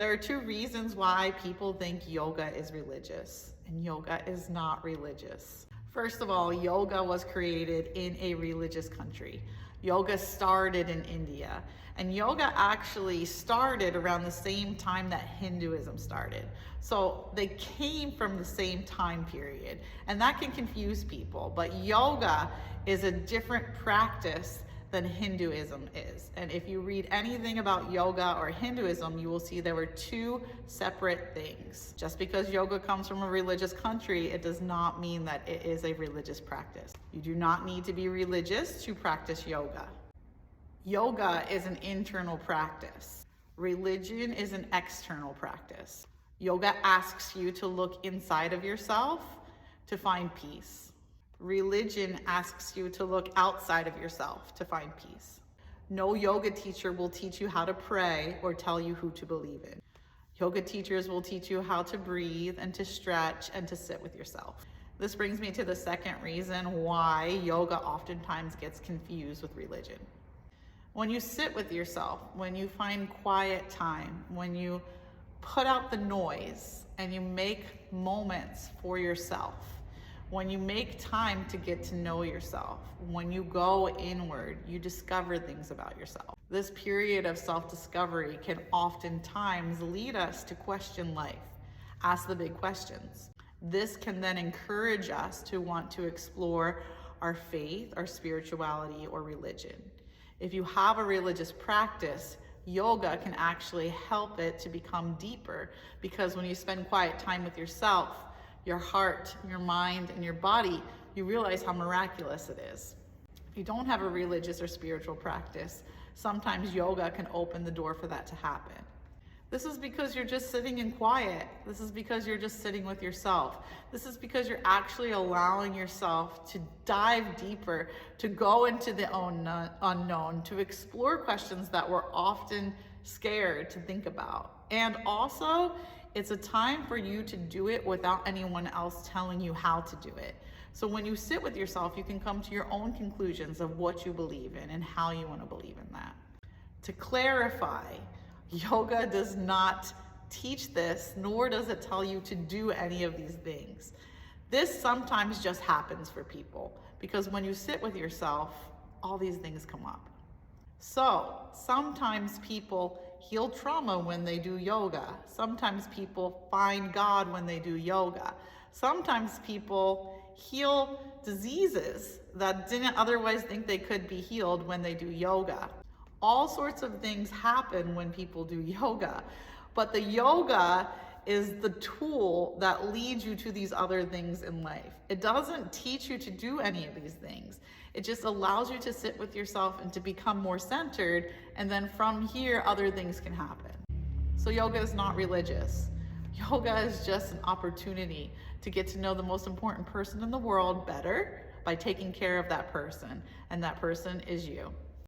There are two reasons why people think yoga is religious, and yoga is not religious. First of all, yoga was created in a religious country. Yoga started in India, and yoga actually started around the same time that Hinduism started. So they came from the same time period, and that can confuse people, but yoga is a different practice than Hinduism is. And if you read anything about yoga or Hinduism, you will see there were two separate things. Just because yoga comes from a religious country, it does not mean that it is a religious practice. You do not need to be religious to practice yoga. Yoga is an internal practice. Religion is an external practice. Yoga asks you to look inside of yourself to find peace. Religion asks you to look outside of yourself to find peace. No yoga teacher will teach you how to pray or tell you who to believe in. Yoga teachers will teach you how to breathe and to stretch and to sit with yourself. This brings me to the second reason why yoga oftentimes gets confused with religion. When you sit with yourself, when you find quiet time, when you put out the noise and you make moments for yourself, when you make time to get to know yourself, when you go inward, you discover things about yourself. This period of self-discovery can oftentimes lead us to question life, ask the big questions. This can then encourage us to want to explore our faith, our spirituality, or religion. If you have a religious practice, yoga can actually help it to become deeper, because when you spend quiet time with yourself, your heart, your mind, and your body, you realize how miraculous it is. If you don't have a religious or spiritual practice, sometimes yoga can open the door for that to happen. This is because you're just sitting in quiet. This is because you're just sitting with yourself. This is because you're actually allowing yourself to dive deeper, to go into the unknown, to explore questions that we're often scared to think about. And also, it's a time for you to do it without anyone else telling you how to do it. So when you sit with yourself, you can come to your own conclusions of what you believe in and how you want to believe in that. To clarify, yoga does not teach this, nor does it tell you to do any of these things. This sometimes just happens for people, because when you sit with yourself, all these things come up. So sometimes people heal trauma when they do yoga. Sometimes people find God when they do yoga. Sometimes people heal diseases that didn't otherwise think they could be healed when they do yoga. All sorts of things happen when people do yoga, but the yoga is the tool that leads you to these other things in life. It doesn't teach you to do any of these things. It just allows you to sit with yourself and to become more centered, and then from here, other things can happen. So yoga is not religious. Yoga is just an opportunity to get to know the most important person in the world better by taking care of that person, and that person is you.